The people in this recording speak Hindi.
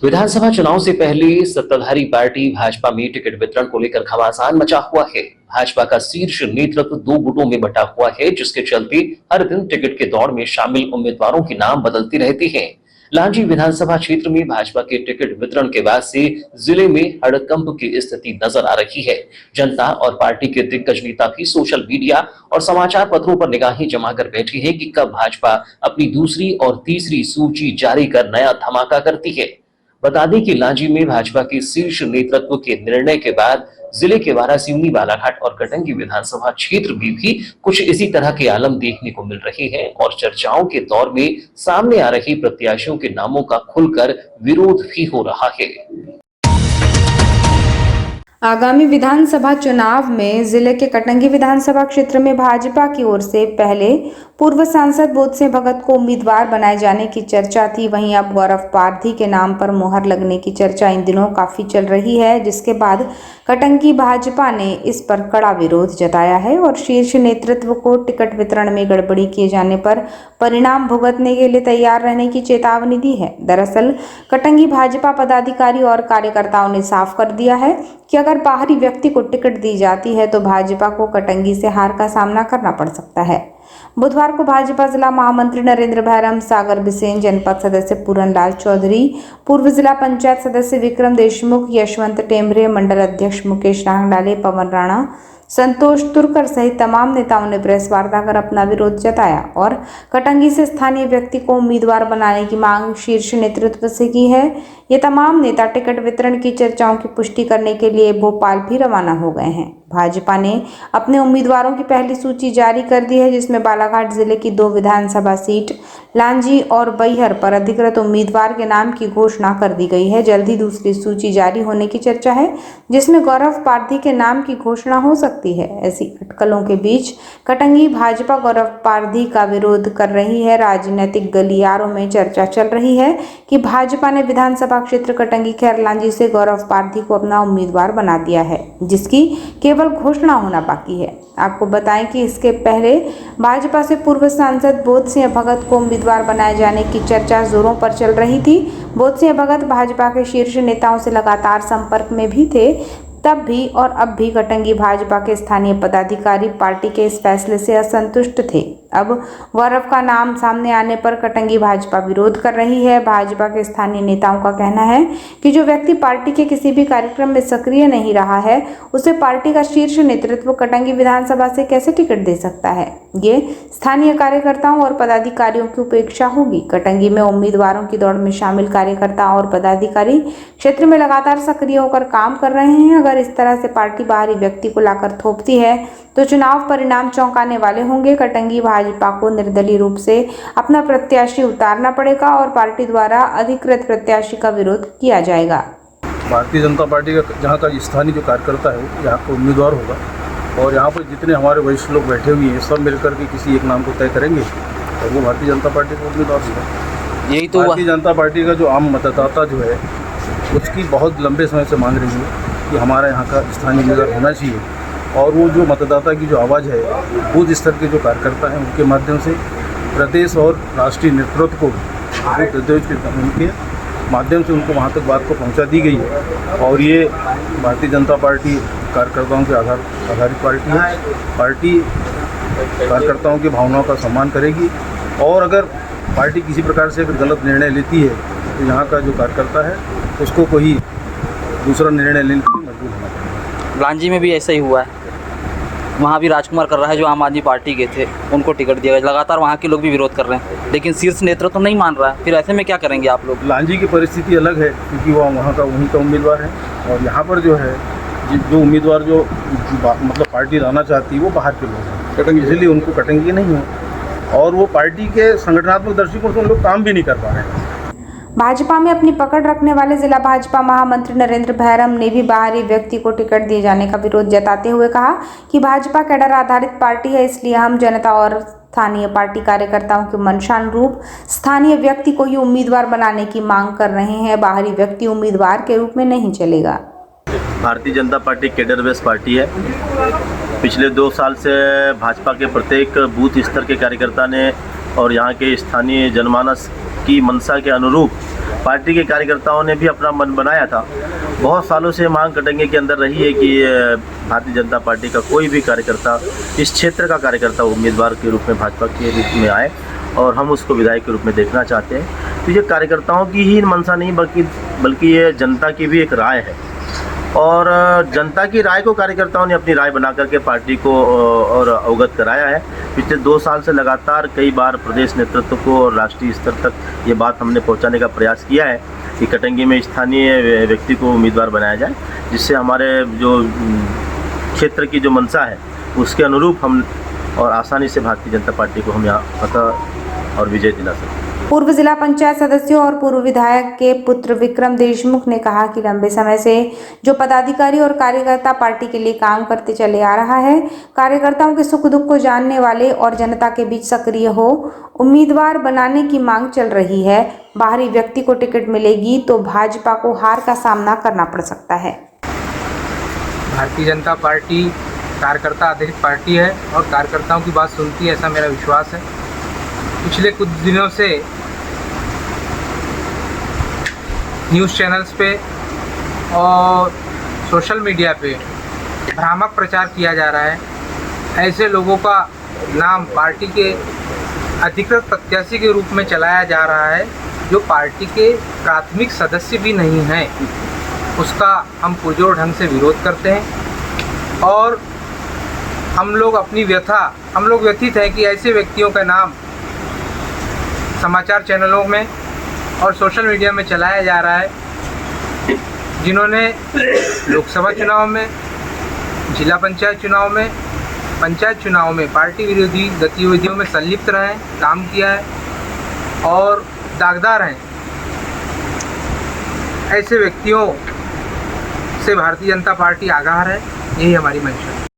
विधानसभा चुनाव से पहले सत्ताधारी पार्टी भाजपा में टिकट वितरण को लेकर घमासान मचा हुआ है। भाजपा का शीर्ष नेतृत्व दो गुटों में बंटा हुआ है, जिसके चलते हर दिन टिकट के दौड़ में शामिल उम्मीदवारों के नाम बदलते रहते हैं। लांजी विधानसभा क्षेत्र में भाजपा के टिकट वितरण के बाद से जिले में हड़कंप की स्थिति नजर आ रही है। जनता और पार्टी के दिग्गज नेता भी सोशल मीडिया और समाचार पत्रों पर निगाहें जमाकर बैठे हैं कि कब भाजपा अपनी दूसरी और तीसरी सूची जारी कर नया धमाका करती है। बता दें कि लांजी में भाजपा के शीर्ष नेतृत्व के निर्णय के बाद जिले के वारासिवनी, बालाघाट और कटंगी विधानसभा क्षेत्र में भी कुछ इसी तरह के आलम देखने को मिल रहे हैं और चर्चाओं के दौर में सामने आ रहे प्रत्याशियों के नामों का खुलकर विरोध भी हो रहा है। आगामी विधानसभा चुनाव में जिले के कटंगी विधानसभा क्षेत्र में भाजपा की ओर से पहले पूर्व सांसद बोध सिंह भगत को उम्मीदवार बनाए जाने की चर्चा थी। वहीं अब गौरव पारधी के नाम पर मुहर लगने की चर्चा इन दिनों काफी चल रही है, जिसके बाद कटंगी भाजपा ने इस पर कड़ा विरोध जताया है और शीर्ष नेतृत्व को टिकट वितरण में गड़बड़ी किए जाने पर परिणाम भुगतने के लिए तैयार रहने की चेतावनी दी है। दरअसल कटंगी भाजपा पदाधिकारी और कार्यकर्ताओं ने साफ कर दिया है कि अगर बाहरी व्यक्ति को टिकट दी जाती है तो भाजपा को कटंगी से हार का सामना करना पड़ सकता है। बुधवार को भाजपा जिला महामंत्री नरेंद्र भैरम, सागर बिसेन, जनपद सदस्य पूरन लाल चौधरी, पूर्व जिला पंचायत सदस्य विक्रम देशमुख, यशवंत टेमरे, मंडल अध्यक्ष मुकेश रांगडाले, पवन राणा, संतोष तुरकर सहित तमाम नेताओं ने प्रेस वार्ता कर अपना विरोध जताया और कटंगी से स्थानीय व्यक्ति को उम्मीदवार बनाने की मांग शीर्ष नेतृत्व से की है। ये तमाम नेता टिकट वितरण की चर्चाओं की पुष्टि करने के लिए भोपाल भी रवाना हो गए हैं। भाजपा ने अपने उम्मीदवारों की पहली सूची जारी कर दी है, जिसमें बालाघाट जिले की 2 विधानसभा सीट लांजी और बैहर पर अधिकृत उम्मीदवार के नाम की घोषणा कर दी गई है। जल्द ही दूसरी सूची जारी होने की चर्चा है, जिसमें गौरव पारधी के नाम की घोषणा हो सकती है। ऐसी अटकलों के बीच कटंगी भाजपा गौरव पारधी का विरोध कर रही है। राजनीतिक गलियारों में चर्चा चल रही है कि भाजपा ने विधानसभा क्षेत्र कटंगी खैर लांजी से गौरव पारधी को अपना उम्मीदवार बना दिया है, जिसकी केवल घोषणा होना बाकी है। आपको बताएं कि इसके पहले भाजपा से पूर्व सांसद बोध सिंह भगत को उम्मीदवार बनाए जाने की चर्चा जोरों पर चल रही थी। बोध सिंह भगत भाजपा के शीर्ष नेताओं से लगातार संपर्क में भी थे। तब भी और अब भी कटंगी भाजपा के स्थानीय पदाधिकारी पार्टी के इस फैसले से असंतुष्ट थे। अब गौरव का नाम सामने आने पर कटंगी भाजपा विरोध कर रही है। भाजपा के स्थानीय नेताओं का कहना है कि जो व्यक्ति पार्टी के किसी भी कार्यक्रम में सक्रिय नहीं रहा है, उसे पार्टी का शीर्ष नेतृत्व कटंगी विधानसभा से कैसे टिकट दे सकता है। ये स्थानीय कार्यकर्ताओं और पदाधिकारियों की उपेक्षा होगी। कटंगी में उम्मीदवारों की दौड़ में शामिल कार्यकर्ता और पदाधिकारी क्षेत्र में लगातार सक्रिय होकर काम कर रहे हैं। अगर इस तरह से पार्टी बाहरी व्यक्ति को लाकर थोपती है तो चुनाव परिणाम चौंकाने वाले होंगे। कटंगी भाजपा को निर्दलीय रूप से अपना प्रत्याशी उतारना पड़ेगा और पार्टी द्वारा अधिकृत प्रत्याशी का विरोध किया जाएगा। भारतीय जनता पार्टी का जहाँ का स्थानीय जो कार्यकर्ता है वो यहाँ का उम्मीदवार होगा और यहाँ पर जितने हमारे वरिष्ठ लोग बैठे हुए हैं सब मिलकर के किसी एक नाम को तय करेंगे और वो भारतीय जनता पार्टी का उम्मीदवार होगा। यही तो भारतीय जनता पार्टी का जो आम मतदाता जो है उसकी बहुत लंबे समय से मांग रही है कि हमारा यहाँ का स्थानीय उम्मीदवार होना चाहिए और वो जो मतदाता की जो आवाज़ है बूथ स्तर के जो कार्यकर्ता हैं उनके माध्यम से प्रदेश और राष्ट्रीय नेतृत्व को उनके माध्यम से उनको वहाँ तक बात को पहुँचा दी गई है और ये भारतीय जनता पार्टी कार्यकर्ताओं के आधारित पार्टी है। पार्टी कार्यकर्ताओं की भावनाओं का सम्मान करेगी और अगर पार्टी किसी प्रकार से अगर गलत निर्णय लेती है तो यहाँ का जो कार्यकर्ता है उसको कोई दूसरा निर्णय लेने के लिए मजबूर होना पड़ेगा। लांजी में भी ऐसा ही हुआ है, वहाँ भी राजकुमार कर रहा है जो आम आदमी पार्टी के थे, उनको टिकट दिया गया। लगातार वहाँ के लोग भी विरोध कर रहे हैं, लेकिन शीर्ष नेतृत्व तो नहीं मान रहा है। फिर ऐसे में क्या करेंगे आप लोग? लांजी की परिस्थिति अलग है क्योंकि वो वहाँ का वहीं का उम्मीदवार है और यहाँ पर जो है जो उम्मीदवार जो मतलब पार्टी लाना चाहती है वो बाहर के लोग हैं, इसलिए उनको कटेंगे नहीं है और वो पार्टी के संगठनात्मक दृष्टिकोण से उन लोग काम भी नहीं कर पा रहे हैं। भाजपा में अपनी पकड़ रखने वाले जिला भाजपा महामंत्री नरेंद्र भैरम ने भी बाहरी व्यक्ति को टिकट दिए जाने का विरोध जताते हुए कहा कि भाजपा कैडर आधारित पार्टी है, इसलिए हम जनता और स्थानीय पार्टी कार्यकर्ताओं के मंशानुरूप स्थानीय व्यक्ति को ही उम्मीदवार बनाने की मांग कर रहे हैं। बाहरी व्यक्ति उम्मीदवार के रूप में नहीं चलेगा। Bharatiya Janata party cadre base party है। पिछले 2 साल से भाजपा के प्रत्येक बूथ स्तर के कार्यकर्ता ने और यहाँ के स्थानीय जनमानस की मंशा के अनुरूप पार्टी के कार्यकर्ताओं ने भी अपना मन बनाया था। बहुत सालों से मांग कटंगे के अंदर रही है कि भारतीय जनता पार्टी का कोई भी कार्यकर्ता, इस क्षेत्र का कार्यकर्ता उम्मीदवार के रूप में भाजपा के रूप में आए और हम उसको विधायक के रूप में देखना चाहते हैं। तो ये कार्यकर्ताओं की ही मंशा नहीं बल्कि ये जनता की भी एक राय है और जनता की राय को कार्यकर्ताओं ने अपनी राय बना करके पार्टी को और अवगत कराया है। पिछले 2 साल से लगातार कई बार प्रदेश नेतृत्व को और राष्ट्रीय स्तर तक ये बात हमने पहुंचाने का प्रयास किया है कि कटंगी में स्थानीय व्यक्ति को उम्मीदवार बनाया जाए, जिससे हमारे जो क्षेत्र की जो मंशा है उसके अनुरूप हम और आसानी से भारतीय जनता पार्टी को हम यहाँ फतह और विजय दिला सकते हैं। पूर्व जिला पंचायत सदस्यों और पूर्व विधायक के पुत्र विक्रम देशमुख ने कहा कि लंबे समय से जो पदाधिकारी और कार्यकर्ता पार्टी के लिए काम करते चले आ रहा है, कार्यकर्ताओं के सुख दुख को जानने वाले और जनता के बीच सक्रिय हो उम्मीदवार बनाने की मांग चल रही है। बाहरी व्यक्ति को टिकट मिलेगी तो भाजपा को हार का सामना करना पड़ सकता है। भारतीय जनता पार्टी कार्यकर्ता आधारित पार्टी है और कार्यकर्ताओं की बात सुनती है, ऐसा मेरा विश्वास है। पिछले कुछ दिनों से न्यूज़ चैनल्स पे और सोशल मीडिया पे भ्रामक प्रचार किया जा रहा है। ऐसे लोगों का नाम पार्टी के अधिकृत प्रत्याशी के रूप में चलाया जा रहा है जो पार्टी के प्राथमिक सदस्य भी नहीं हैं। उसका हम पुरजोर ढंग से विरोध करते हैं और हम लोग व्यथित हैं कि ऐसे व्यक्तियों का नाम समाचार चैनलों में और सोशल मीडिया में चलाया जा रहा है, जिन्होंने लोकसभा चुनाव में, जिला पंचायत चुनाव में, पंचायत चुनाव में पार्टी विरोधी गतिविधियों में संलिप्त रहे, काम किया है और दागदार हैं। ऐसे व्यक्तियों से भारतीय जनता पार्टी आगाह है, यही हमारी मंशा है।